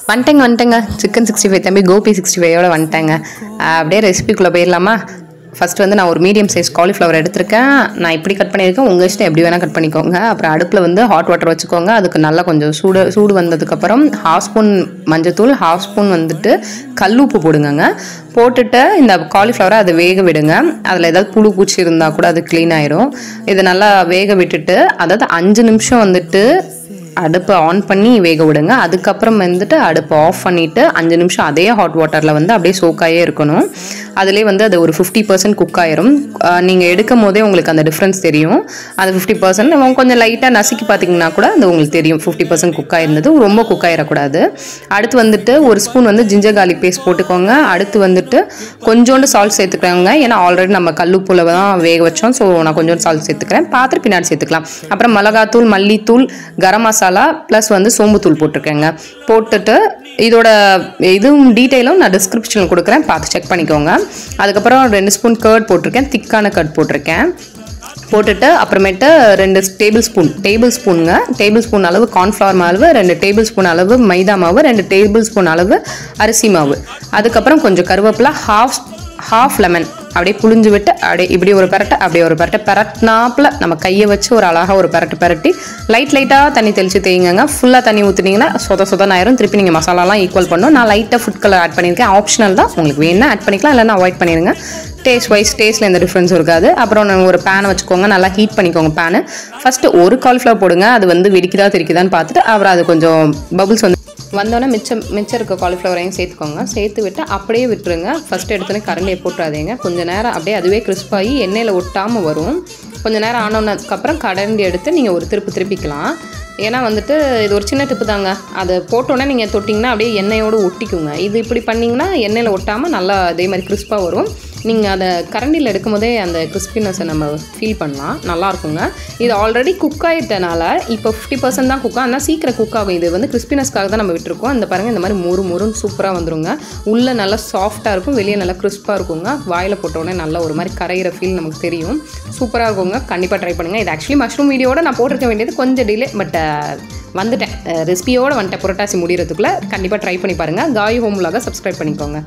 வந்துட்டேங்க சிக்கன் 65 தம்பி கோபி 65ஓட வந்துட்டேங்க. அப்படியே ரெசிபிக்குள்ளே போயிடலாமா? ஃபஸ்ட்டு வந்து நான் ஒரு மீடியம் சைஸ் காலிஃப்ளவர் எடுத்திருக்கேன். நான் இப்படி கட் பண்ணியிருக்கேன், உங்கள் இஷ்டம் எப்படி வேணால் கட் பண்ணிக்கோங்க. அப்புறம் அடுப்பில் வந்து ஹாட் வாட்டர் வச்சுக்கோங்க. அதுக்கு நல்லா கொஞ்சம் சூடு வந்ததுக்கப்புறம் 1/2 ஸ்பூன் மஞ்சத்தூள், 1/2 ஸ்பூன் வந்துட்டு கல்லுப்பு போடுங்கங்க. போட்டுட்டு இந்த காலிஃப்ளவரை அதை வேக விடுங்க. அதில் ஏதாவது புழு பூச்சி இருந்தால் கூட அது க்ளீன் ஆயிரும். இதை நல்லா வேக விட்டுட்டு, அதாவது 5 நிமிஷம் வந்துட்டு அடுப்பை ஆன் பண்ணி வேக விடுங்க. அதுக்கப்புறம் வந்துட்டு அடுப்பை ஆஃப் பண்ணிவிட்டு 5 நிமிஷம் அதே ஹாட் வாட்டரில் வந்து அப்படியே சோக்காயே இருக்கணும். அதிலே வந்து அது ஒரு 50% குக் ஆயிரும். நீங்கள் எடுக்கும் போதே உங்களுக்கு அந்த டிஃப்ரென்ஸ் தெரியும். அது 50% கொஞ்சம் லைட்டாக நசுக்கி பார்த்தீங்கன்னா கூட அது உங்களுக்கு தெரியும் 50% குக் ஆயிருந்தது. ரொம்ப குக் ஆகிடக்கூடாது. அடுத்து வந்துட்டு ஒரு ஸ்பூன் வந்து ஜிஞ்சர் கார்லிக் பேஸ்ட் போட்டுக்கோங்க. அடுத்து வந்துட்டு கொஞ்சோண்டு சால்ட் சேர்த்துக்கோங்க. ஏன்னா ஆல்ரெடி நம்ம கல்லுப்புல தான் வேக வச்சோம். ஸோ நான் கொஞ்சோண்டு சால்ட் சேர்த்துக்கிறேன். பார்த்துட்டு பின்னாடி சேர்த்துக்கலாம். அப்புறம் மிளகாத்தூள், மல்லித்தூள், கரம் மசாலா ப்ளஸ் வந்து சோம்புத்தூள் போட்டிருக்கேங்க. போட்டுட்டு இதோட இதுவும் டீட்டெயிலும் நான் டிஸ்கிரிப்ஷனில் கொடுக்குறேன், பார்த்து செக் பண்ணிக்கோங்க. அதுக்கப்புறம் 2 ஸ்பூன் கர்ட் போட்டிருக்கேன், திக்கான கர்ட் போட்டிருக்கேன். போட்டுட்டு அப்புறமேட்டு 2 டேபிள் ஸ்பூன் அளவு கார்ன்ஃப்ளவர் மாவு, 2 டேபிள் ஸ்பூன் அளவு மைதா மாவு, 2 டேபிள் ஸ்பூன் அளவு அரிசி மாவு. அதுக்கப்புறம் கொஞ்சம் கருவேப்பிலை, ஹாஃப் லெமன் அப்படியே புளிஞ்சு விட்டு அப்படியே இப்படி ஒரு பெரட்டை அப்படியே ஒரு பெரட்டை பெரட்டினாப்பில் நம்ம கையை வச்சு ஒரு அழகாக ஒரு பெரட்டி லைட்டாக தண்ணி தெளித்து தேய்ங்க. ஃபுல்லாக தண்ணி ஊற்றுனீங்கன்னா சொதன்னு ஆயிரும். திருப்பி நீங்கள் மசாலாலாம் ஈக்குவல் பண்ணணும். நான் லைட்டாக ஃபுட் கலர் ஆட் பண்ணியிருக்கேன், ஆப்ஷனல் தான். உங்களுக்கு வேணும்னா ஆட் பண்ணிக்கலாம், இல்லைன்னா அவாய்ட் பண்ணிடுங்க. டேஸ்ட்டில் எந்த டிஃப்ரென்ஸும் இருக்காது. அப்புறம் ஒரு பேனை வச்சுக்கோங்க, நல்லா ஹீட் பண்ணிக்கோங்க பேனு. ஃபஸ்ட்டு ஒரு காலிஃப்ளவர் போடுங்க, அது வந்து வெடிக்குதா தெரிக்குதான்னு பார்த்துட்டு அப்புறம் அது கொஞ்சம் பபுள்ஸ் வந்தோடனே மிச்சம் இருக்க காலிஃப்ளவரையும் சேர்த்துக்கோங்க. சேர்த்து விட்டு அப்படியே விட்டுருங்க. ஃபஸ்ட்டு எடுத்தோன்னே கரண்டியை போட்டுறாதீங்க. கொஞ்சம் நேரம் அப்படியே அதுவே கிறிஸ்பாகி எண்ணெயில் ஒட்டாமல் வரும். கொஞ்சம் நேரம் ஆனோன்னதுக்கப்புறம் கரண்டி எடுத்து நீங்கள் ஒரு திருப்பிக்கலாம். ஏன்னா வந்துட்டு இது ஒரு சின்ன டிப்பு தாங்க. அதை போட்டோன்னே நீங்கள் தொட்டிங்கன்னா அப்படியே எண்ணெயோடு ஒட்டிக்குங்க. இது இப்படி பண்ணிங்கன்னா எண்ணெயில் ஒட்டாமல் நல்லா அதே மாதிரி கிறிஸ்பாக வரும். நீங்கள் அதை கரண்டியில் எடுக்கும் போதே அந்த கிறிஸ்பினஸை நம்ம ஃபீல் பண்ணலாம், நல்லாயிருக்குங்க. இது ஆல்ரெடி குக் ஆகிட்டனால இப்போ 50% தான் குக் ஆனால் சீக்கிரம் குக் ஆகும். இது வந்து கிறிஸ்பினஸ்க்காக தான் நம்ம விட்டுருக்கோம். இந்த பாருங்கள், இந்த மாதிரி மொறுன்னு சூப்பராக வந்துருங்க. உள்ளே நல்லா சாஃப்டாக இருக்கும், வெளியே நல்லா கிறிஸ்பாக இருக்குங்க. வாயில் போட்டோடனே நல்லா ஒரு மாதிரி கரையிற ஃபீல் நமக்கு தெரியும். சூப்பராக இருக்குங்க. கண்டிப்பாக ட்ரை பண்ணுங்கள். இது ஆக்சுவலி மஷ்ரூம் வீடியோட நான் போட்டிருக்க வேண்டியது கொஞ்சம் டிலே, பட் வந்துட்டேன் ரெசிபியோடு வந்துட்டேன். புரட்டாசி முடிகிறதுக்குள்ளே கண்டிப்பாக ட்ரை பண்ணி பாருங்கள். காய் ஹோம் விலாகை சப்ஸ்கிரைப் பண்ணிக்கோங்க.